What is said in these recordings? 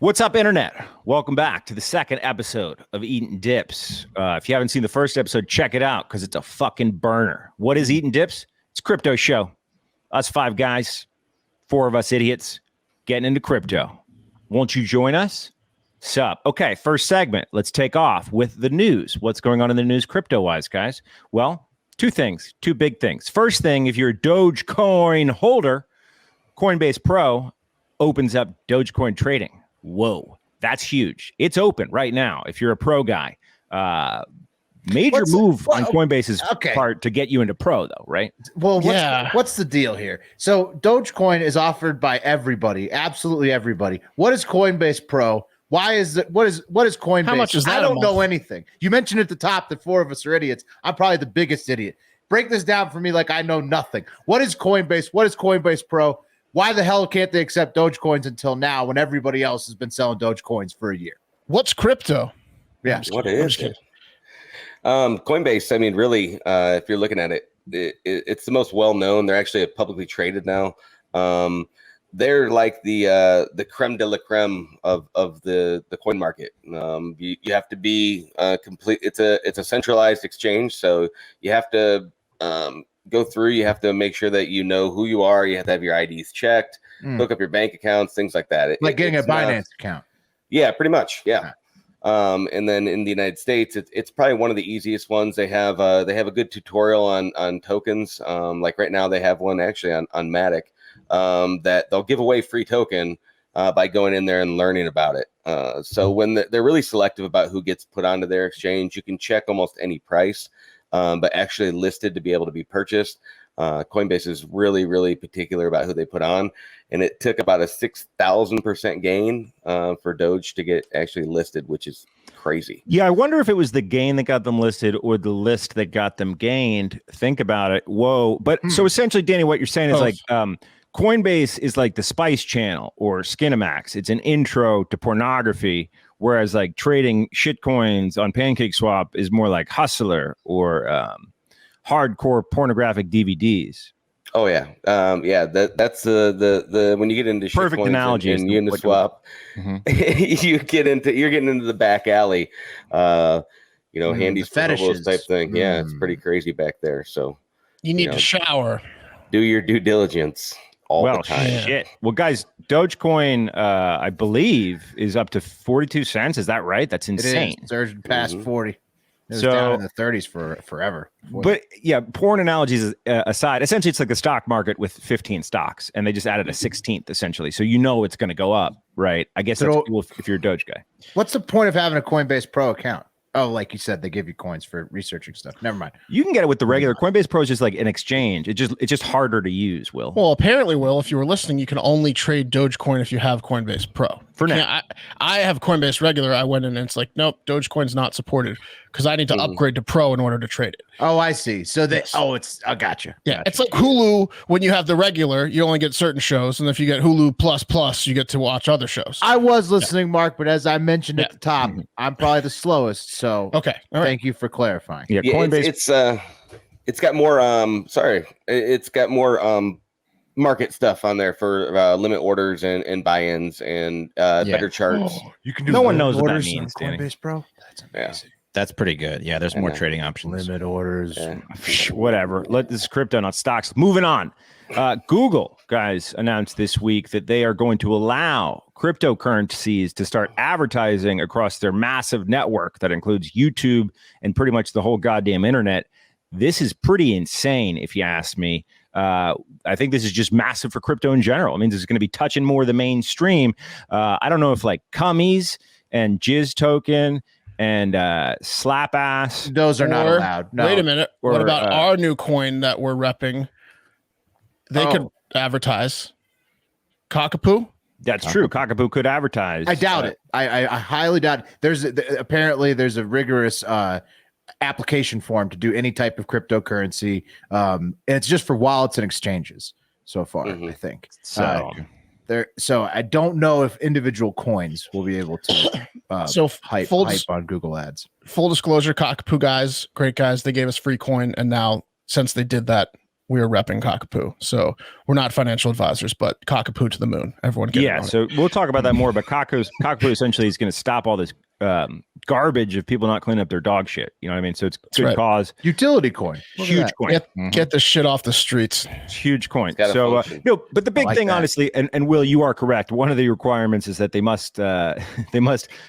What's up, Internet? Welcome back to the second episode of Eatin Dips. If you haven't seen the first episode, check it out because it's a fucking burner. What is Eatin Dips? It's a crypto show. Us five guys, four of us idiots, getting into crypto. Won't you join us? Sup? Okay, first segment. Let's take off with the news. What's going on in the news crypto-wise, guys? Well, two big things. First thing, if you're a Dogecoin holder, Coinbase Pro opens up Dogecoin trading. Whoa, that's huge. It's open right now. If you're a pro guy, major move on Coinbase's part to get you into pro, though, right? Well, what's the deal here? So Dogecoin is offered by everybody, absolutely everybody. What is Coinbase Pro? Why is it? What is Coinbase? How much is that? I don't know anything. You mentioned at the top that four of us are idiots. I'm probably the biggest idiot. Break this down for me like I know nothing. What is Coinbase? What is Coinbase Pro? Why the hell can't they accept Dogecoins until now when everybody else has been selling Dogecoins for a year? What's crypto? Yeah. What is it? Coinbase, I mean, really, if you're looking at it, it's the most well-known. They're actually publicly traded now. They're like the creme de la creme of the coin market. You have to be complete. It's a centralized exchange, so you have to go through. You have to make sure that you know who you are. You have to have your IDs checked, hook up your bank accounts, things like that. Like getting a Binance account. Yeah, pretty much. Yeah. And then in the United States, it's probably one of the easiest ones. They have a good tutorial on tokens. Like right now, they have one actually on Matic that they'll give away free token by going in there and learning about it. So when they're really selective about who gets put onto their exchange, you can check almost any price. But actually listed to be able to be purchased. Coinbase is really, really particular about who they put on. And it took about a 6,000% gain for Doge to get actually listed, which is crazy. Yeah, I wonder if it was the gain that got them listed or the list that got them gained. Think about it. Whoa. But so essentially, Danny, what you're saying is like Coinbase is like the Spice Channel or Skinamax. It's an intro to pornography. Whereas like trading shitcoins on PancakeSwap is more like Hustler or hardcore pornographic DVDs. Oh yeah, that's the when you get into perfect analogy and Uniswap, you're getting into the back alley, handy fetishes type thing. Yeah, it's pretty crazy back there. So you need to shower, do your due diligence. The time. Shit. Well, guys, Dogecoin, I believe, is up to 42 cents. Is that right? That's insane. It surged past 40. It was down in the 30s for forever. But yeah, porn analogies aside, essentially it's like the stock market with 15 stocks, and they just added a 16th essentially. So it's going to go up, right? I guess that's cool if you're a Doge guy. What's the point of having a Coinbase Pro account? Oh, like you said, they give you coins for researching stuff. Never mind. You can get it with the regular Coinbase Pro is just like an exchange. It's just harder to use, Will. Well, apparently, Will, if you were listening, you can only trade Dogecoin if you have Coinbase Pro. For now. I have Coinbase regular. I went in and it's like, nope, Dogecoin's not supported because I need to upgrade to Pro in order to trade it. Oh, I see. So I gotcha. Yeah, it's like Hulu. When you have the regular, you only get certain shows. And if you get Hulu plus, you get to watch other shows. I was listening, Mark, but as I mentioned at the top, I'm probably the slowest. So okay. All right. Thank you for clarifying. Yeah, Coinbase. It's got more it's got more market stuff on there for limit orders and buy-ins and better charts. You can do no one knows what that means, Coinbase Pro. That's amazing. Yeah. That's pretty good. Yeah, there's more trading options. Limit orders. Whatever. This is crypto, not stocks. Moving on. Google, guys, announced this week that they are going to allow cryptocurrencies to start advertising across their massive network that includes YouTube and pretty much the whole goddamn internet. This is pretty insane, if you ask me. I think this is just massive for crypto in general. I mean, this is going to be touching more of the mainstream. I don't know if like Cummies and Jizz Token and Slap Ass. Those are not allowed. No. Wait a minute. What about our new coin that we're repping? They could advertise. Cockapoo? That's true. Cockapoo could advertise. I doubt it. I highly doubt it. Apparently there's a rigorous application form to do any type of cryptocurrency. And it's just for wallets and exchanges so far, I think. So I don't know if individual coins will be able to hype on Google Ads. Full disclosure, Cockapoo guys, great guys. They gave us free coin. And now since they did that, we are repping Cockapoo. So we're not financial advisors, but Cockapoo to the moon. Everyone get it on so we'll talk about that more. But Cockapoo essentially is going to stop all this garbage of people not cleaning up their dog shit. You know what I mean? So it's good cause. Utility coin. Huge coin. Get this shit off the streets. It's huge coin. So but the big thing, that. Honestly, and Will, you are correct. One of the requirements is that they must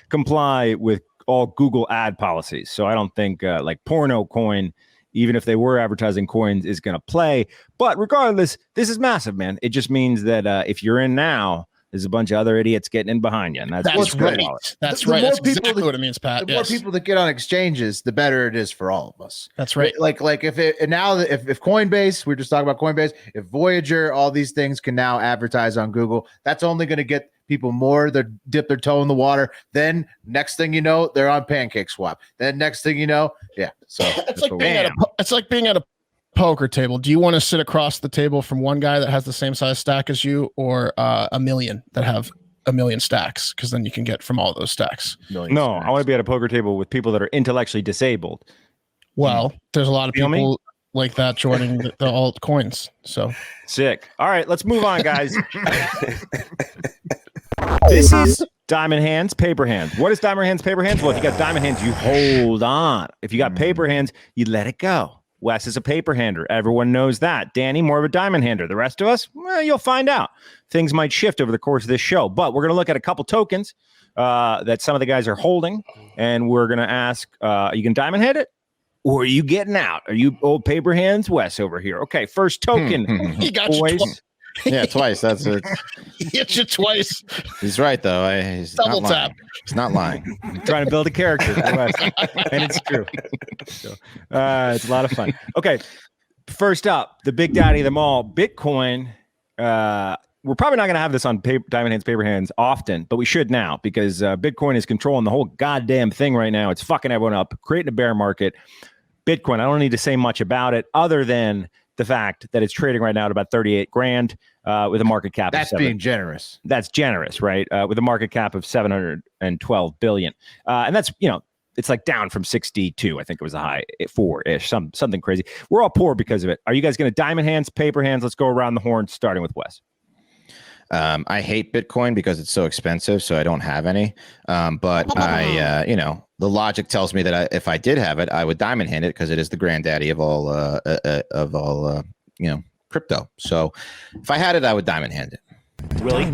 comply with all Google ad policies. So I don't think like porno coin, even if they were advertising coins, is going to play. But regardless, this is massive, man. It just means that if you're in now, there's a bunch of other idiots getting in behind you. And that's right. That's right. That's exactly what it means, Pat. The more people that get on exchanges, the better it is for all of us. That's right. Like if Coinbase, we were just talking about Coinbase, if Voyager, all these things can now advertise on Google, that's only going to get people more that dip their toe in the water. Then next thing you know, they're on Pancake Swap. Then next thing you know, So it's like being at a poker table. Do you want to sit across the table from one guy that has the same size stack as you, or a million that have a million stacks? Because then you can get from all those stacks. I want to be at a poker table with people that are intellectually disabled. Well, there's a lot of people like that joining the altcoins. So sick. All right, let's move on, guys. This is Diamonhands, Paperhands. What is Diamonhands, Paperhands? Well, if you got Diamonhands, you hold on. If you got Paperhands, you let it go. Wes is a paper hander. Everyone knows that. Danny, more of a diamond hander. The rest of us, well, you'll find out. Things might shift over the course of this show, but we're going to look at a couple tokens that some of the guys are holding, and we're going to ask, are you going to diamond hand it? Or are you getting out? Are you old paper hands, Wes over here? Okay, first token. He got you twice. Yeah, twice. That's it. He hit you twice. He's right, though. He's double tap. He's not lying. Trying to build a character, and it's true. So, it's a lot of fun. Okay, first up, the big daddy of them all, Bitcoin. We're probably not going to have this on Diamondhands, Paperhands often, but we should now because Bitcoin is controlling the whole goddamn thing right now. It's fucking everyone up, creating a bear market. Bitcoin, I don't need to say much about it other than the fact that it's trading right now at about 38 grand with a market cap of being generous. That's generous, right? With a market cap of 712 billion. And that's, it's like down from 62. I think it was a high 4-ish, something crazy. We're all poor because of it. Are you guys going to diamond hands, paper hands? Let's go around the horn, starting with Wes. I hate Bitcoin because it's so expensive, so I don't have any. But I, the logic tells me that if I did have it, I would diamond hand it because it is the granddaddy of all, crypto. So if I had it, I would diamond hand it. Willie?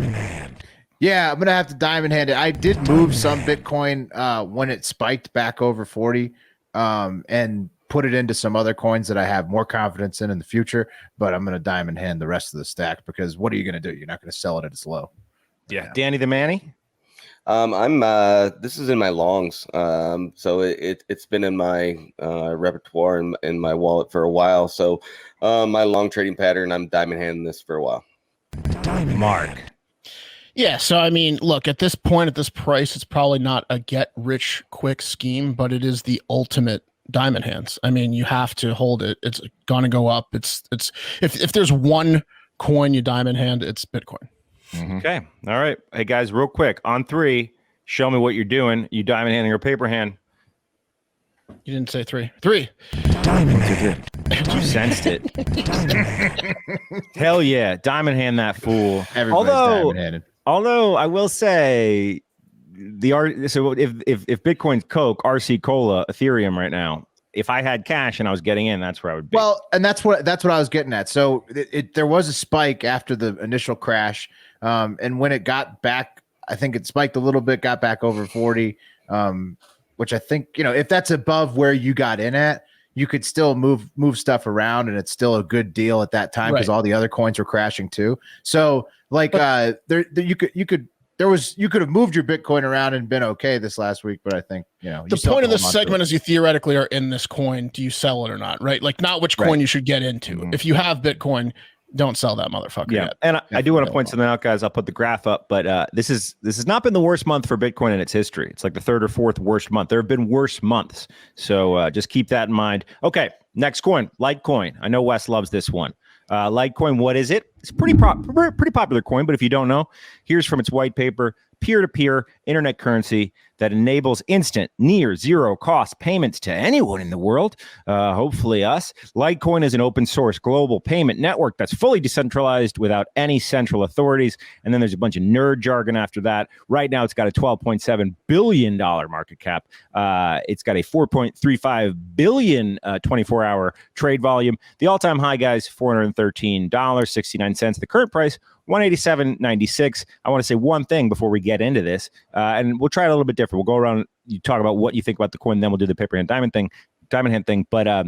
Yeah, I'm gonna have to diamond hand it. I did move some Bitcoin when it spiked back over 40, and put it into some other coins that I have more confidence in the future, but I'm going to diamond hand the rest of the stack because what are you going to do? You're not going to sell it at its low. Yeah. Danny the Manny? This is in my longs. So it's been in my repertoire and in my wallet for a while. So my long trading pattern, I'm diamond handing this for a while. Mark. Yeah. So, I mean, look, at this point, at this price, it's probably not a get rich quick scheme, but it is the ultimate diamond hands. I mean, you have to hold it. It's gonna go up. It's if there's one coin you diamond hand, it's Bitcoin. Mm-hmm. Okay. All right. Hey guys, real quick on 3, show me what you're doing. You diamond handing or paper hand? You didn't say 3. 3. Diamond. You sensed it. Hell yeah. Diamond hand that fool. Everybody's diamond handed. Although I will say so if Bitcoin's Coke, RC Cola, Ethereum right now, if I had cash and I was getting in, that's where I would be. Well, and that's what I was getting at. So there was a spike after the initial crash, and when it got back, I think it spiked a little bit, got back over 40, which I think if that's above where you got in at, you could still move stuff around, and it's still a good deal at that time because all the other coins were crashing too. So like you could have moved your Bitcoin around and been okay this last week, but I think the point of this segment is you theoretically are in this coin. Do you sell it or not? Right? Like not which coin you should get into. Mm-hmm. If you have Bitcoin, don't sell that motherfucker yet. And I do want to point something out, guys. I'll put the graph up, but this has not been the worst month for Bitcoin in its history. It's like the 3rd or 4th worst month. There have been worse months, so just keep that in mind. Okay, next coin, Litecoin. I know Wes loves this one. Litecoin, what is it? It's pretty popular coin, but if you don't know, here's from its white paper. peer-to-peer internet currency that enables instant, near zero cost payments to anyone in the world, hopefully us. Litecoin is an open source global payment network that's fully decentralized without any central authorities. And then there's a bunch of nerd jargon after that. Right now, it's got a $12.7 billion market cap. It's got a 4.35 billion 24-hour trade volume. The all-time high, guys, $413.69. The current price, $187.96. I want to say one thing before we get into this, and we'll try it a little bit different. We'll go around, you talk about what you think about the coin, then we'll do the Paperhand Diamond hand thing. But I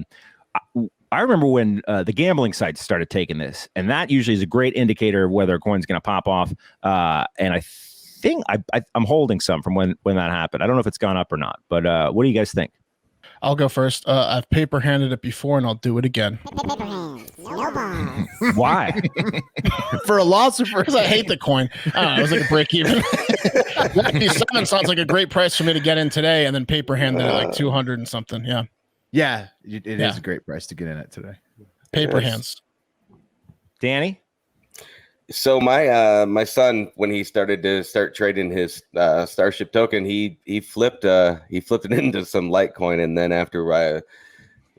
remember when the gambling sites started taking this, and that usually is a great indicator of whether a coin's going to pop off. And I think I'm holding some from when that happened. I don't know if it's gone up or not, but what do you guys think? I'll go first. I've paper handed it before, and I'll do it again. Paperhands, no balls. Why? For a loss or because I hate the coin. I don't know. It was like a break even. 187 sounds like a great price for me to get in today, and then paper handed it like 200 and something. Yeah. Yeah, it is a great price to get in it today. Paper hands. Danny? So my son, when he started trading his Starship token, he flipped it into some Litecoin, and then after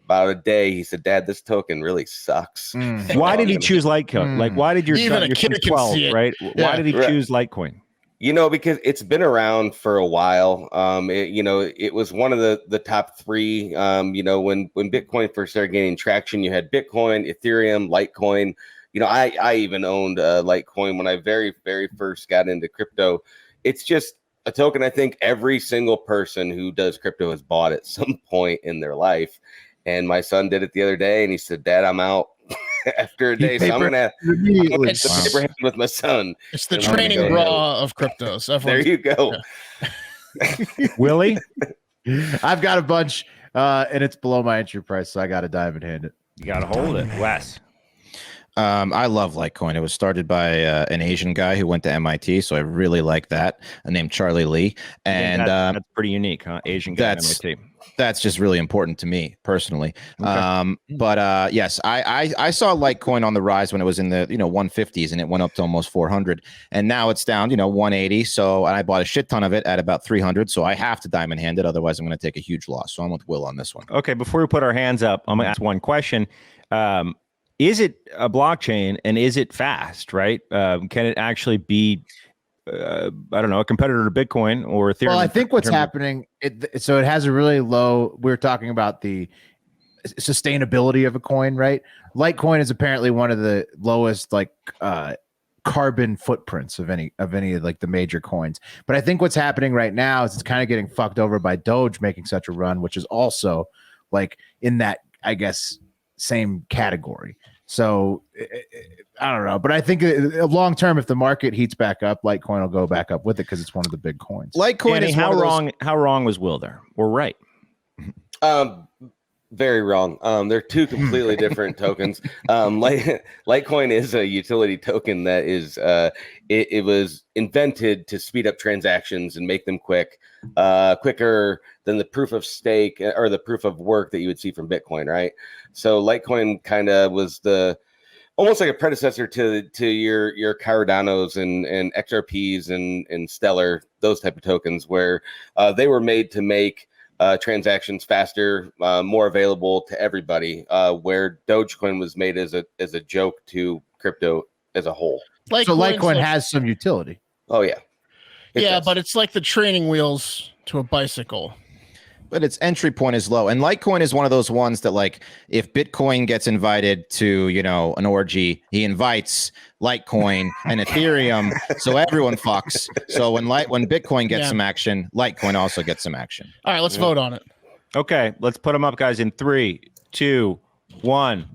about a day, he said, "Dad, this token really sucks." Why did he choose Litecoin? Like, why did your son, your son's 12, right? Yeah. Why did he choose Litecoin? Because it's been around for a while. It was one of the top three. When Bitcoin first started gaining traction, you had Bitcoin, Ethereum, Litecoin. I even owned Litecoin when I very, very first got into crypto. It's just a token I think every single person who does crypto has bought at some point in their life. And my son did it the other day, and he said, "Dad, I'm out." After a day, so I'm gonna get the paper hand with my son. It's the training bra of cryptos. There you go. Yeah. Willie? I've got a bunch, and it's below my entry price, so I got to diamond hand it. You got to hold it. Wes? I love Litecoin. It was started by an Asian guy who went to MIT, so I really like that. Named Charlie Lee, and that's pretty unique, huh? Asian guy at MIT. That's just really important to me personally. Okay. But yes, I saw Litecoin on the rise when it was in the 150s, and it went up to almost 400, and now it's down 180. So I bought a shit ton of it at about 300. So I have to diamond hand it, otherwise I'm going to take a huge loss. So I'm with Will on this one. Okay, before we put our hands up, I'm going to ask one question. Is it a blockchain, and is it fast? Right? Can it actually be? I don't know, a competitor to Bitcoin or Ethereum? Well, I think what's happening, it has a really low. We're talking about the sustainability of a coin, right? Litecoin is apparently one of the lowest carbon footprints of any of the major coins. But I think what's happening right now is it's kind of getting fucked over by Doge making such a run, which is also in that, I guess, same category. So I don't know, but I think long term, if the market heats back up, Litecoin will go back up with it because it's one of the big coins. Litecoin Danny, is how wrong was Will there? Or right? Very wrong. They're two completely different tokens. Litecoin is a utility token that is it was invented to speed up transactions and make them quicker than the proof of stake or the proof of work that you would see from Bitcoin, right? So Litecoin kind of was almost like a predecessor to your Cardanos and XRPs and Stellar, those type of tokens, where they were made to make transactions faster, more available to everybody, where Dogecoin was made as a joke to crypto as a whole. So Litecoin has some utility. Oh yeah. But it's like the training wheels to a bicycle. But its entry point is low. And Litecoin is one of those ones that, if Bitcoin gets invited to, an orgy, he invites Litecoin and Ethereum, so everyone fucks. So when Bitcoin gets some action, Litecoin also gets some action. All right, let's vote on it. Okay, let's put them up, guys, in 3, 2, 1.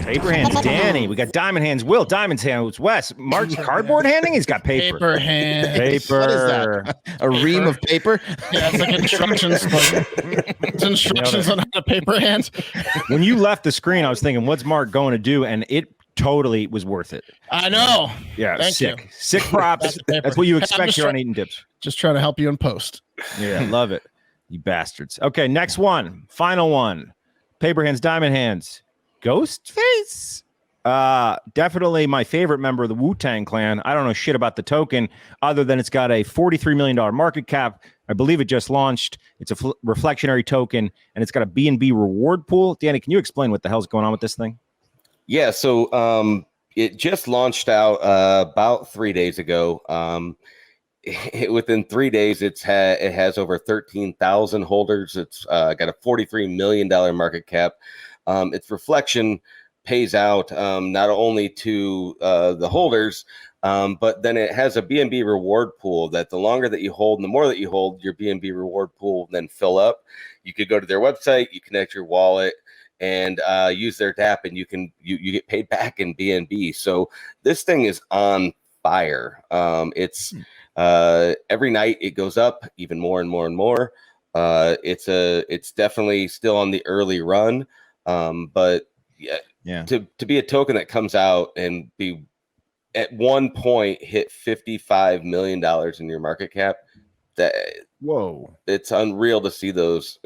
Paperhands, Danny. We got Diamond Hands, Will. Diamond's hands, Wes. Mark's cardboard handing. He's got paper. Paper hands. Paper. What is that? A ream of paper? Yeah, it's like instructions. It's instructions on how to paper hands. When you left the screen, I was thinking, what's Mark going to do? And it totally was worth it. I know. Yeah, Thank sick. you. Sick props. That's what you expect here on Eatin Dips. Just trying to help you in post. Yeah, love it. You bastards. Okay, next one. Final one. Paperhands, Diamond Hands. Ghostface Definitely my favorite member of the Wu-Tang Clan. I don't know shit about the token other than it's got a $43 million market cap. I believe it just launched. It's a reflectionary token, and it's got a BNB reward pool. Danny, can you explain what the hell's going on with this thing? Yeah, so it just launched out about 3 days ago. Within 3 days, it has over 13,000 holders. It's got a $43 million market cap. Its reflection pays out not only to the holders, but then it has a BNB reward pool that the longer that you hold and the more that you hold, your BNB reward pool will then fill up. You could go to their website, you connect your wallet, and use their DApp, and you get paid back in BNB. So this thing is on fire. It's every night it goes up even more and more and more. It's definitely still on the early run, but yeah. To be a token that comes out and be at one point hit $55 million in your market cap, it's unreal to see those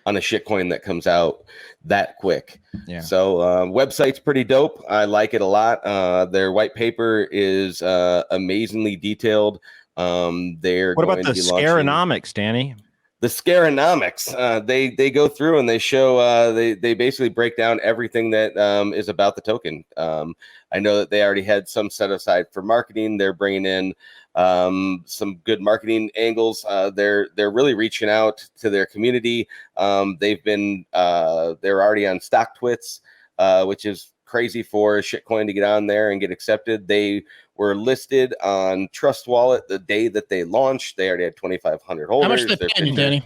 on a shitcoin that comes out that quick. Yeah. So website's pretty dope. I like it a lot. Their white paper is amazingly detailed. What about the scarenomics, Danny? The scarenomics, they go through and they show they basically break down everything that is about the token. I know that they already had some set aside for marketing. They're bringing in some good marketing angles. They're really reaching out to their community. They're already on StockTwits, which is crazy for a shitcoin to get on there and get accepted. They were listed on Trust Wallet the day that they launched. They already had 2,500 holders. How much are they paying you, Danny?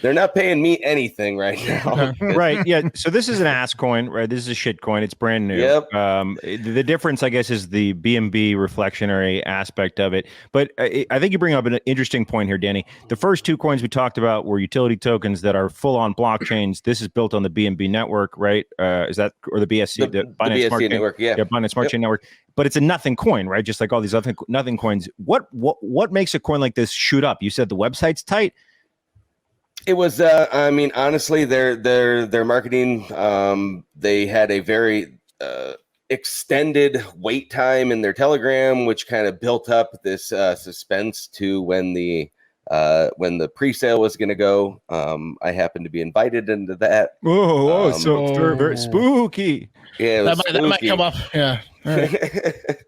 They're not paying me anything right now. Right. Yeah. So this is an ass coin, right? This is a shit coin. It's brand new. Yep. The difference, I guess, is the BNB reflectionary aspect of it. But I think you bring up an interesting point here, Danny. The first two coins we talked about were utility tokens that are full on blockchains. This is built on the BNB network, right? Is that, or the BSC, the Binance BSC Smart network? Chain, yeah, Binance Smart Chain network. But it's a nothing coin, right? Just like all these other nothing coins. What makes a coin like this shoot up? You said the website's tight. It was, I mean, honestly, their marketing, they had a very extended wait time in their Telegram, which kind of built up this suspense to when the pre-sale was going to go. I happened to be invited into that. So very spooky. Yeah, that might come up. Yeah. All right.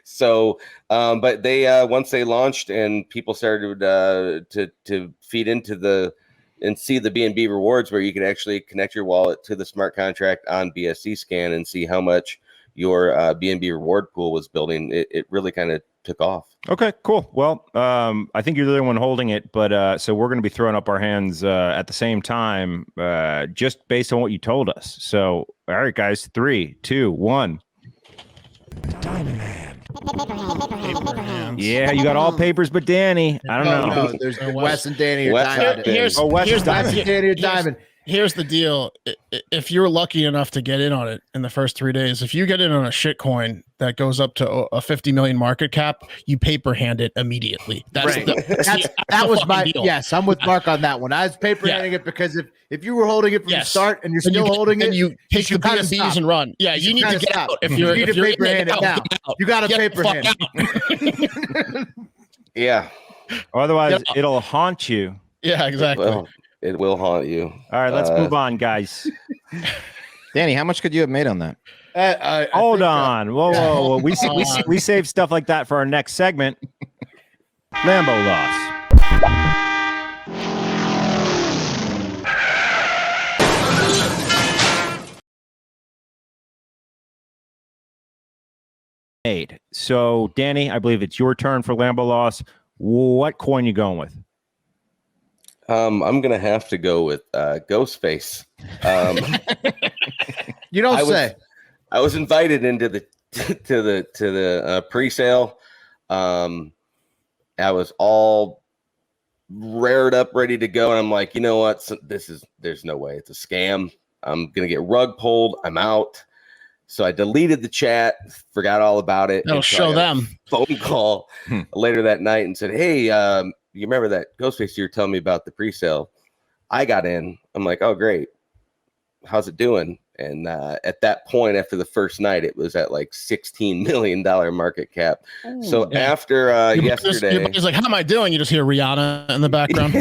So, but they once they launched and people started to feed into and see the BNB rewards, where you can actually connect your wallet to the smart contract on BSC scan and see how much your BNB reward pool was building. It really kind of took off. Okay, cool. Well, I think you're the only one holding it, but so we're going to be throwing up our hands at the same time, just based on what you told us. So, all right, guys, 3, 2, 1. Paperhands. Yeah, you got all papers but Danny. I don't know. No, there's Wes and Danny. Wes and Danny are Diamond. Here's the deal. If you're lucky enough to get in on it in the first 3 days, if you get in on a shit coin that goes up to a 50 million market cap, you paper hand it immediately. That's right. that was my deal. Yes, I'm with Mark on that one. I was paper handing it because if you were holding it from the start and you're still holding it, you take the BNBs and run. Yeah, you need to get out. If you're paper hand it now, you got to paper hand it. Yeah. Otherwise, it'll haunt you. Yeah, exactly. It will haunt you. All right, let's move on, guys. Danny, how much could you have made on that? Hold on. Whoa. We save stuff like that for our next segment. Lambo Loss. So, Danny, I believe it's your turn for Lambo Loss. What coin you going with? I'm gonna have to go with Ghostface. You don't say. I was invited into the to the pre-sale. I was all rared up, ready to go, and I'm like, you know what? There's no way. It's a scam. I'm gonna get rug pulled. I'm out. So I deleted the chat, forgot all about it. That'll show them. Phone call later that night and said, "Hey, you remember that Ghostface you were telling me about the pre-sale?" I got in. I'm like, "Oh, great. How's it doing?" And at that point, after the first night, it was at like $16 million market cap. So after yesterday, your buddy's like, how am I doing? You just hear Rihanna in the background.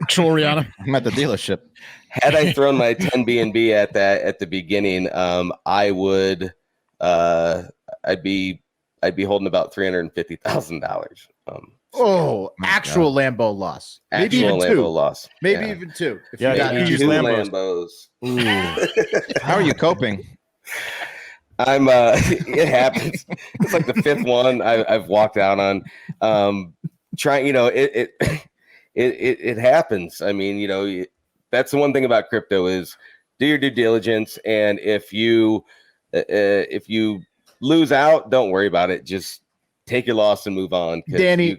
Actual Rihanna. I'm at the dealership. Had I thrown my 10 BNB at the beginning, I would I'd be holding about $350,000. Actual Lambo loss. Maybe Actual even two. Lambo loss. Maybe even two. If Yeah, you got you use Two Lambos. Lambos. How are you coping? I'm it happens. It's like the fifth one I've walked out on. Trying, it happens. I mean, that's the one thing about crypto is do your due diligence, and if you lose out, don't worry about it. Just take your loss and move on. Danny,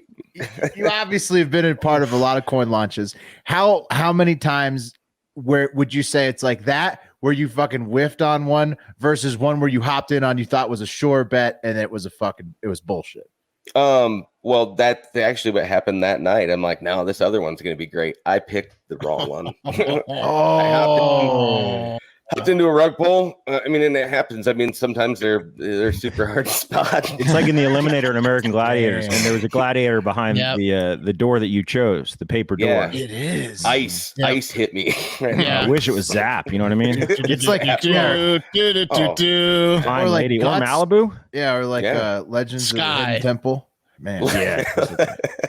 you obviously have been a part of a lot of coin launches. How many times where would you say it's like that, where you fucking whiffed on one versus one where you hopped in on you thought was a sure bet and it was bullshit? Well, that's actually what happened that night. I'm like, no, this other one's gonna be great. I picked the wrong one. I hopped into a rug pull. And it happens. Sometimes they're super hard to spot. It's like in the Eliminator in American Gladiators, and there was a gladiator behind the door that you chose, the paper door. Yeah. It is. Ice hit me. I wish it was Zap. You know what I mean? It's like Fine or like lady. Guts. Or Malibu. Yeah, or like Legends of the Hidden Temple. Man, yeah.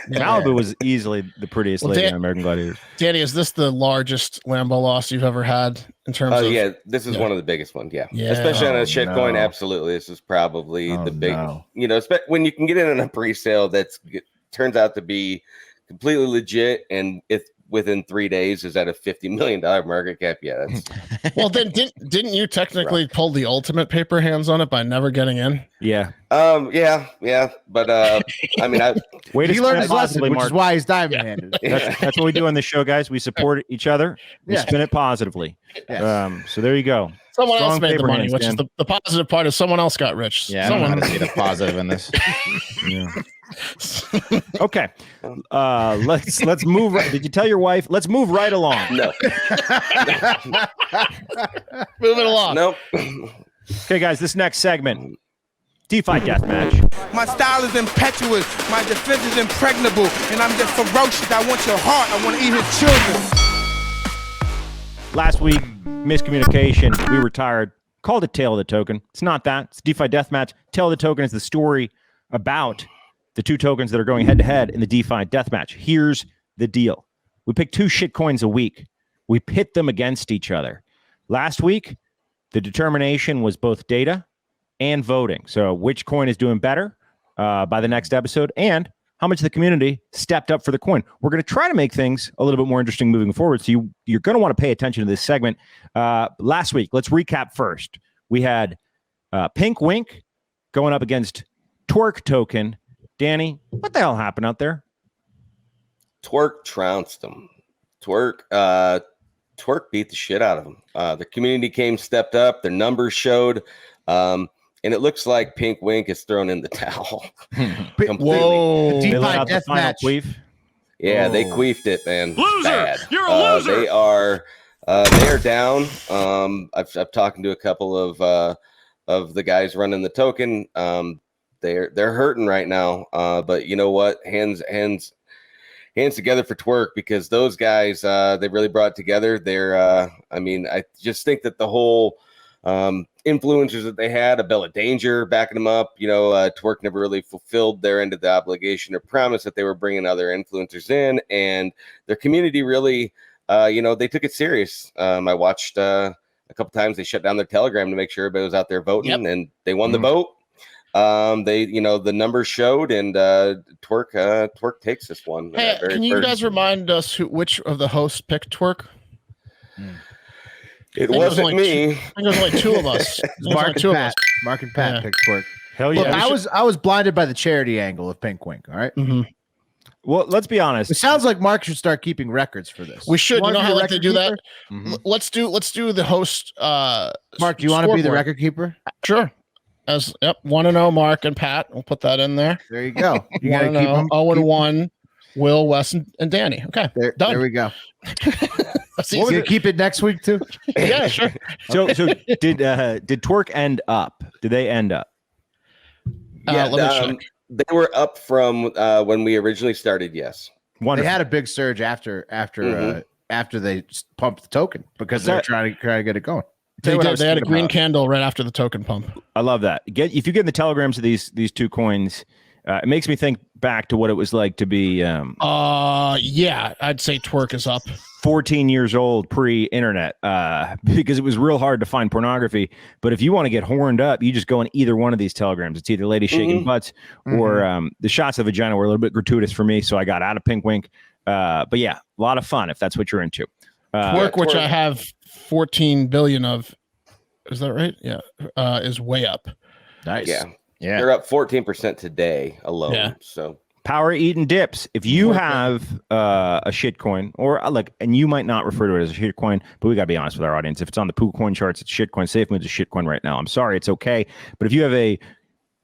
Malibu was easily the prettiest lady in American Gladiators. Danny, is this the largest Lambo loss you've ever had in terms of? Yeah, this is one of the biggest ones. Yeah. Especially on a shitcoin. Absolutely, this is probably the big. When you can get in on a pre-sale that's turns out to be completely legit, and within 3 days is at a $50 million market cap. Yeah, that's well. Then didn't you technically pull the ultimate paper hands on it by never getting in? Yeah. Yeah. But I he learned his lesson, which is why he's diamond handed. That's what we do on this show, guys. We support each other. We spin it positively. Yes. So there you go. Someone else made the money, which is the positive part is someone else got rich. Yeah, I don't know how to see the positive in this. Okay. Let's move. Did you tell your wife? Let's move right along. No. Moving along. Nope. Okay, guys, this next segment, DeFi Deathmatch. My style is impetuous. My defense is impregnable. And I'm just ferocious. I want your heart. I want to eat his children. Last week, miscommunication. We were tired. Called it Tail of the Token. It's not that. It's DeFi Deathmatch. Tail of the Token is the story about the two tokens that are going head-to-head in the DeFi Deathmatch. Here's the deal. We pick 2 shitcoins a week. We pit them against each other. Last week, the determination was both data and voting. So which coin is doing better by the next episode, and how much the community stepped up for the coin. We're going to try to make things a little bit more interesting moving forward. So you're going to want to pay attention to this segment. Last week, let's recap first. We had Pink Wink going up against Twerk Token. Danny, what the hell happened out there? Twerk trounced him. Twerk beat the shit out of him. The community stepped up. Their numbers showed. And it looks like Pink Wink is thrown in the towel. Completely. Whoa. They let out the final queef. Yeah, they queefed it, man. Loser! Bad. You're a loser! They are down. I've talked to a couple of the guys running the token. They're hurting right now. But you know what? Hands together for Twerk, because those guys they really brought it together. I just think that the whole influencers that they had, a Bella Danger backing them up, Twerk never really fulfilled their end of the obligation or promise that they were bringing other influencers in, and their community really they took it serious. I watched a couple times. They shut down their Telegram to make sure everybody was out there voting, and they won the vote. The numbers showed, and Twerk takes this one. Hey, can you guys remind us which of the hosts picked Twerk? It wasn't me. I think there was only 2 of us. Mark and Pat picked Twerk. Hell yeah. Look, I was blinded by the charity angle of Pink Wink. All right. Mm-hmm. Well, let's be honest. It sounds like Mark should start keeping records for this. We should. You know how like they do that? Mm-hmm. Let's do the host. Mark, do you want to be the record keeper? Sure. 1-0 Mark and Pat. We'll put that in there. There you go. You got to keep them. 0-1 Will, Wes, and Danny. Okay, done. There we go. You keep it next week too? Yeah, sure. So did Twerk end up? Did they end up? Yeah, let me check. They were up from when we originally started. Yes. Wonderful. They had a big surge after they pumped the token because they're trying to get it going. They had a green candle right after the token pump. I love that. If you get in the telegrams of these two coins, it makes me think back to what it was like to be. Yeah, I'd say Twerk is up. 14 years old pre-internet, because it was real hard to find pornography. But if you want to get horned up, you just go in either one of these telegrams. It's either ladies shaking butts or the shots of vagina were a little bit gratuitous for me, so I got out of Pink Wink. But yeah, a lot of fun if that's what you're into. Twerk, which I have 14 billion of, is that right? Yeah, is way up. Nice. Yeah. Yeah. They're up 14% today alone. Yeah. So Power Eatin Dips. If you have a shit coin, or and you might not refer to it as a shit coin, but we got to be honest with our audience. If it's on the poo coin charts, it's shit coin. SafeMoon's a shit coin right now. I'm sorry, it's okay. But if you have a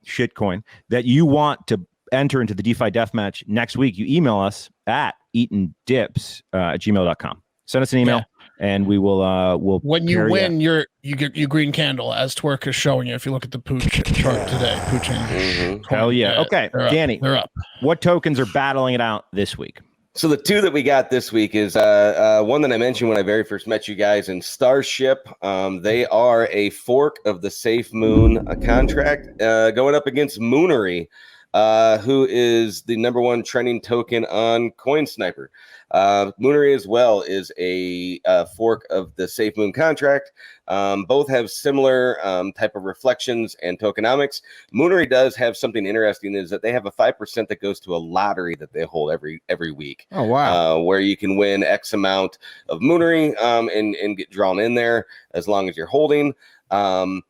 shit coin that you want to enter into the DeFi Deathmatch next week, you email us at eatindips at gmail.com. Send us an email. And we will. When you win, you get your green candle, as Twerk is showing you. If you look at the poo chart today, poo chain. Hell yeah! Okay, Danny, they're up. What tokens are battling it out this week? So the two that we got this week is one that I mentioned when I very first met you guys in Starship. They are a fork of the SafeMoon contract going up against Moonery, who is the #1 trending token on CoinSniper. Moonery as well is a fork of the SafeMoon contract. Both have similar type of reflections and tokenomics. Moonery does have something interesting, is that they have a 5% that goes to a lottery that they hold every week. Oh wow! Where you can win X amount of Moonery and get drawn in there as long as you're holding.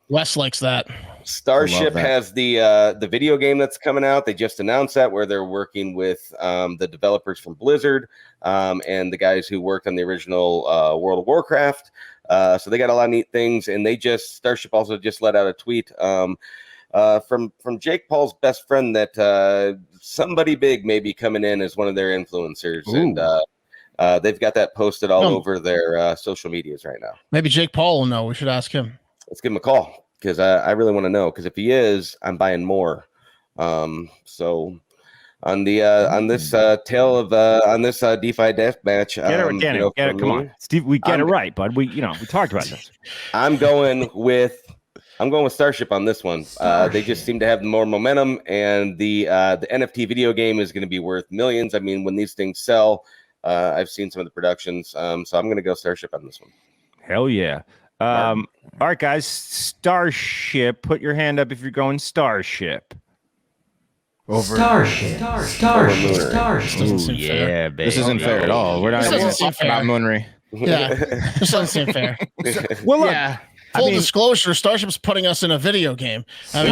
Wes likes that. Starship has the video game that's coming out. They just announced that, where they're working with the developers from Blizzard and the guys who worked on the original World of Warcraft. So they got a lot of neat things, and Starship also just let out a tweet from Jake Paul's best friend that somebody big may be coming in as one of their influencers. Ooh. And they've got that posted all over their social medias right now. Maybe Jake Paul will know. We should ask him. Let's give him a call, because I really want to know, because if he is, I'm buying more. So on the on this tale of on this DeFi Deathmatch, get it. Come on, Steve, we get it right, bud. We talked about this. I'm going with Starship on this one. They just seem to have more momentum, and the NFT video game is going to be worth millions. I mean, when these things sell, I've seen some of the productions, so I'm going to go Starship on this one. Hell yeah. All right, guys. Starship, put your hand up if you're going Starship. Starship. Doesn't seem fair. Baby. This isn't fair at all. We're not talking about Moonery. Yeah, this doesn't seem fair. Well, look, Yeah. Full disclosure, Starship's putting us in a video game. I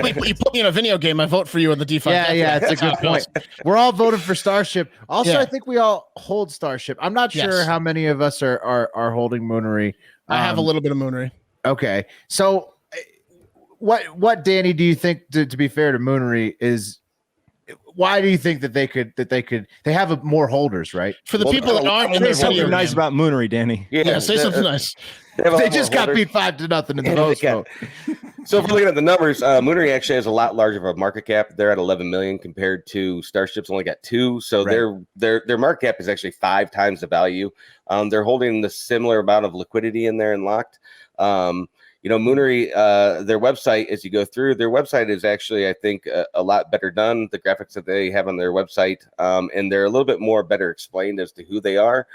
mean, you put me in a video game, I vote for you in the DeFi. Yeah, it's a good point. We're all voting for Starship. Also, Yeah. I think we all hold Starship. I'm not sure how many of us are holding Moonery. I have a little bit of Moonery. Okay, so what Danny, do you think, to be fair to Moonery, is why do you think that they have more holders, right? For the people that aren't in say this something video nice game. about Moonery, Danny. Yeah, say something nice. They just got beat 5-0 in the vote. So if we're looking at the numbers, Moonery actually has a lot larger of a market cap. They're at 11 million compared to Starship's only got 2. So their market cap is actually 5 times the value. They're holding the similar amount of liquidity in there and locked. Moonery, their website, as you go through, their website is actually, I think, a lot better done. The graphics that they have on their website, and they're a little bit more better explained as to who they are.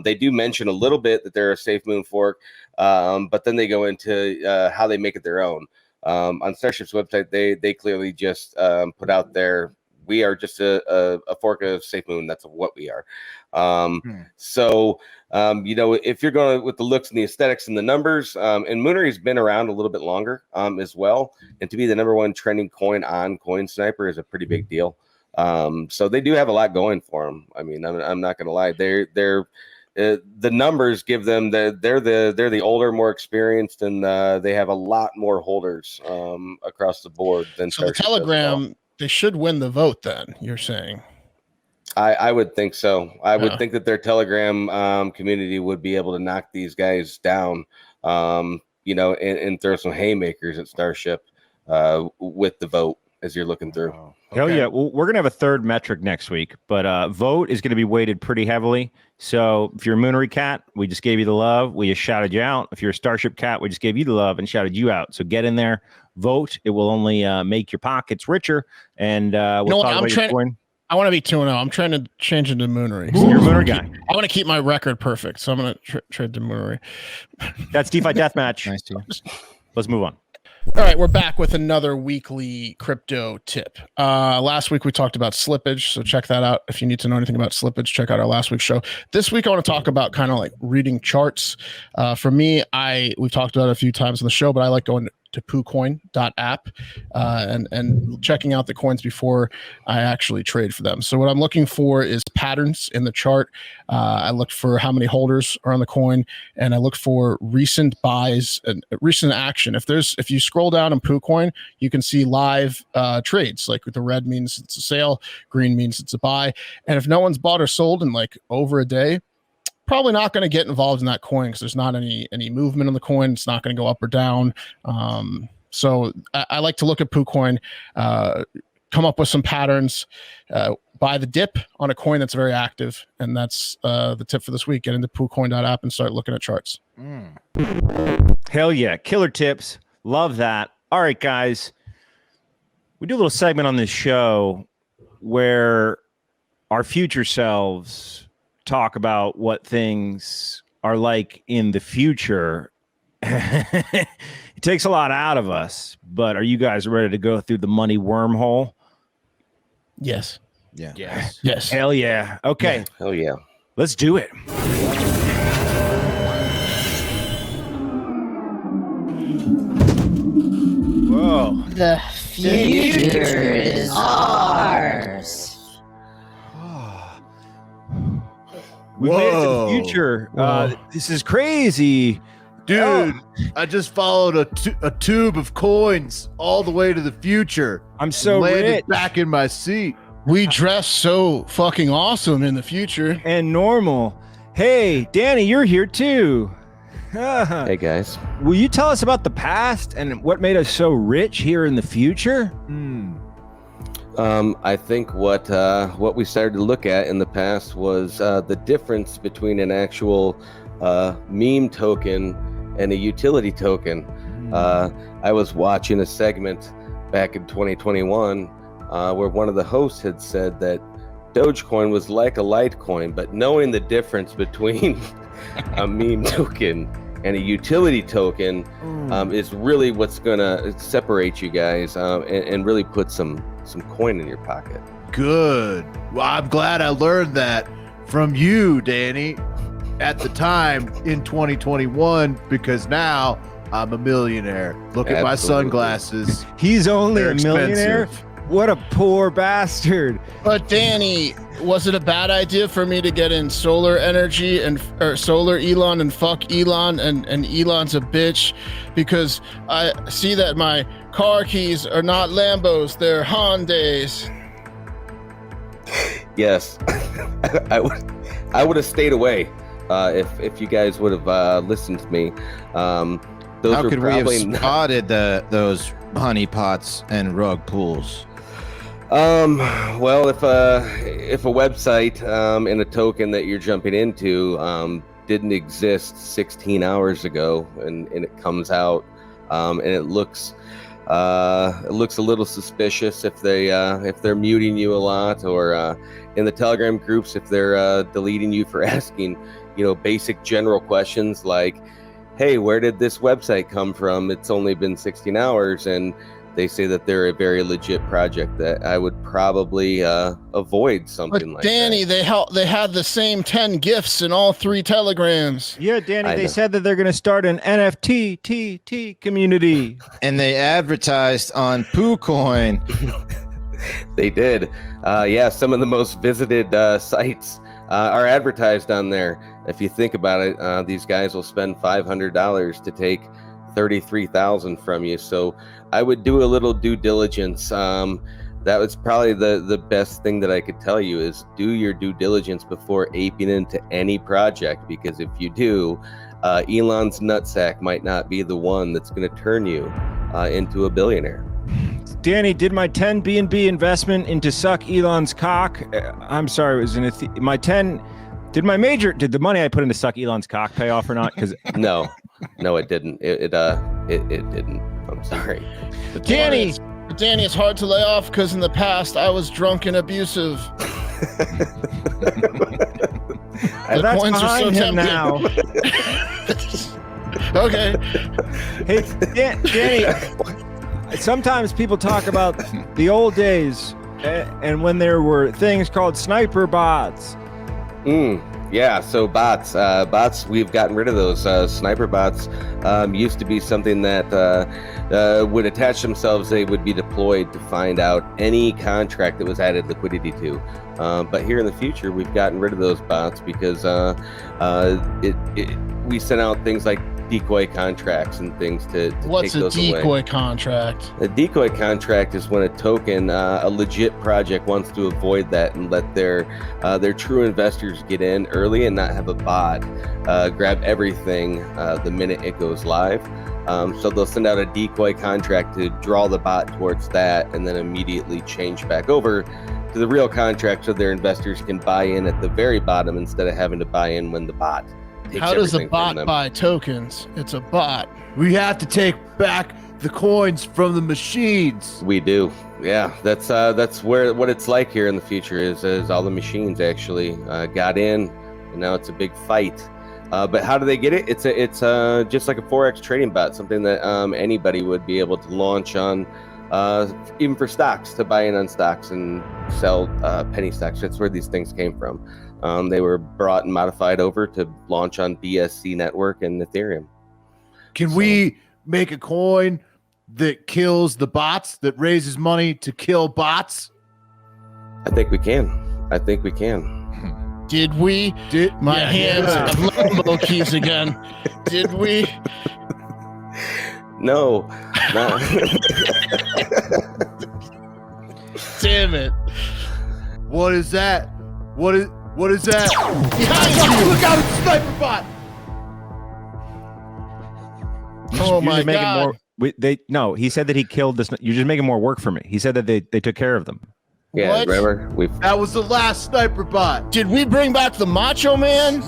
They do mention a little bit that they're a SafeMoon fork, but then they go into how they make it their own. On Starship's website, they clearly just put out there, we are just a fork of SafeMoon. That's what we are. So, if you're going with the looks and the aesthetics and the numbers, and Moonery's been around a little bit longer as well, and to be the #1 trending coin on CoinSniper is a pretty big deal. So they do have a lot going for them. I mean, I'm not going to lie. The numbers give them they're the older, more experienced, and they have a lot more holders across the board than so the Telegram. They should win the vote. Then you're saying, I would think so. I would think that their Telegram community would be able to knock these guys down, and throw some haymakers at Starship with the vote as you're looking through. Oh, Hell okay. yeah. Well, we're going to have a third metric next week, but vote is going to be weighted pretty heavily. So if you're a Moonery cat, we just gave you the love. We just shouted you out. If you're a Starship cat, we just gave you the love and shouted you out. So get in there, vote. It will only make your pockets richer. And we'll talk about your coin. I want to be 2-0. I'm trying to change into Moonery. You're a Moonery guy. I want to keep my record perfect, so I'm going to trade to Moonery. That's DeFi Deathmatch. Nice to Let's move on. All right, we're back with another weekly crypto tip. Last week we talked about slippage, so check that out. If you need to know anything about slippage, check out our last week's show. This week I want to talk about kind of like reading charts. For me, we've talked about it a few times on the show, but I like going to poocoin.app and checking out the coins before I actually trade for them. So what I'm looking for is patterns in the chart. I look for how many holders are on the coin, and I look for recent buys and recent action. If you scroll down on PooCoin, you can see live trades. Like the red means it's a sale, green means it's a buy. And if no one's bought or sold in like over a day, probably not going to get involved in that coin because there's not any movement on the coin. It's not going to go up or down. So I like to look at PooCoin, come up with some patterns, buy the dip on a coin that's very active. And that's the tip for this week. Get into poocoin.app and start looking at charts. Hell yeah. Killer tips. Love that. All right, guys. We do a little segment on this show where our future selves talk about what things are like in the future. It takes a lot out of us, but are you guys ready to go through the money wormhole? Yes. Yeah. Yes. Hell yeah. Okay. Yeah. Hell yeah. Let's do it. Whoa. The future is ours. We made it to the future. This is crazy. Dude, I just followed a tube of coins all the way to the future. I'm so landed rich. back in my seat. We dress so fucking awesome in the future. And normal. Hey, Danny, you're here too. Hey, guys. Will you tell us about the past and what made us so rich here in the future? I think what we started to look at in the past was the difference between an actual meme token and a utility token. I was watching a segment back in 2021 where one of the hosts had said that Dogecoin was like a Litecoin, but knowing the difference between a meme token and a utility token is really what's gonna separate you guys and really put some coin in your pocket. Good. Well, I'm glad I learned that from you, Danny, at the time in 2021, because now I'm a millionaire. Look at my sunglasses. He's only They're a millionaire? expensive. What a poor bastard. But Danny, was it a bad idea for me to get in solar energy or solar Elon and fuck Elon and Elon's a bitch? Because I see that my car keys are not Lambos, they're Hondas. Yes, I would have stayed away if you guys would have listened to me. Those How were could we have probably not- spotted those honey pots and rug pools? Well, if a website and a token that you're jumping into didn't exist 16 hours ago and it comes out and it looks a little suspicious if they're muting you a lot, or in the Telegram groups if they're deleting you for asking basic general questions like, hey, where did this website come from? It's only been 16 hours, and they say that they're a very legit project, that I would probably avoid something like Danny, that. they had the same 10 gifts in all 3 telegrams. Yeah, Danny, I they know. said that they're going to start an NFT community. And they advertised on PooCoin. They did. Yeah, some of the most visited sites are advertised on there. If you think about it, these guys will spend $500 to take 33,000 from you. So I would do a little due diligence. that was probably the best thing that I could tell you is do your due diligence before aping into any project, because if you do, Elon's nutsack might not be the one that's going to turn you into a billionaire. Danny, did my 10 B&B investment into suck Elon's cock? I'm sorry, it was in my 10. Did the money I put into suck Elon's cock pay off or not? Because no, it didn't. It didn't. I'm sorry. Danny, it's hard to lay off because in the past I was drunk and abusive. That's behind him now. Okay. Hey, Danny. Sometimes people talk about the old days and when there were things called sniper bots. Yeah, so bots, we've gotten rid of those. Sniper bots used to be something that would attach themselves. They would be deployed to find out any contract that was added liquidity to. But here in the future, we've gotten rid of those bots because we sent out things like decoy contracts and things to What's take those away. What's a decoy contract? A decoy contract is when a token, a legit project wants to avoid that and let their true investors get in early and not have a bot grab everything the minute it goes live. So they'll send out a decoy contract to draw the bot towards that and then immediately change back over to the real contract so their investors can buy in at the very bottom instead of having to buy in when the bot takes How does a everything from bot them. buy tokens? It's a bot. We have to take back the coins from the machines. We do. Yeah, that's what it's like here in the future is all the machines actually got in, and now it's a big fight. But how do they get it? It's just like a Forex trading bot, something that anybody would be able to launch on, even for stocks, to buy in on stocks and sell penny stocks. That's where these things came from. They were brought and modified over to launch on BSC network and Ethereum. Can we make a coin that kills the bots, that raises money to kill bots? I think we can. Did we? My hands have Lambo keys again. Did we? No. Not. Damn it. What is that? What is that? Look out, it's a sniper bot. Oh my God. He said that he killed this. You're just making more work for me. He said that they took care of them. Yeah, What? remember? That was the last sniper bot. Did we bring back the Macho Man? I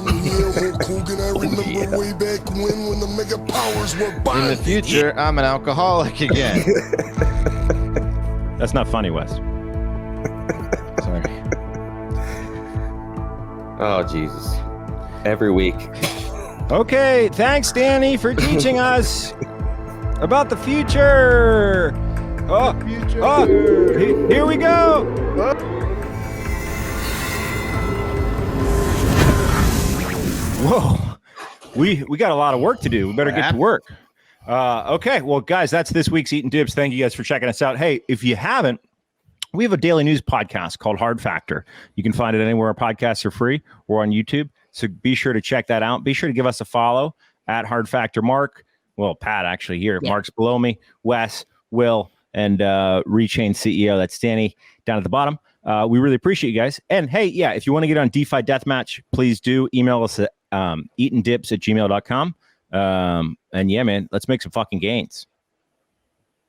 remember way back when the mega powers were In the bonded. future, I'm an alcoholic again. That's not funny, Wes. Sorry. Oh, Jesus. Every week. Okay, thanks, Danny, for teaching us about the future. Here we go. Whoa, we got a lot of work to do. We better get to work. Okay, well, guys, that's this week's Eatin Dips. Thank you guys for checking us out. Hey, if you haven't, we have a daily news podcast called Hard Factor. You can find it anywhere our podcasts are free or on YouTube. So be sure to check that out. Be sure to give us a follow at Hard Factor Mark. Well, Pat actually here. Yeah. Mark's below me. Wes, Will, and Rechain CEO. That's Danny down at the bottom. We really appreciate you guys. And hey, yeah, if you want to get on DeFi Deathmatch, please do email us at eatindips@gmail.com. And yeah, man, let's make some fucking gains.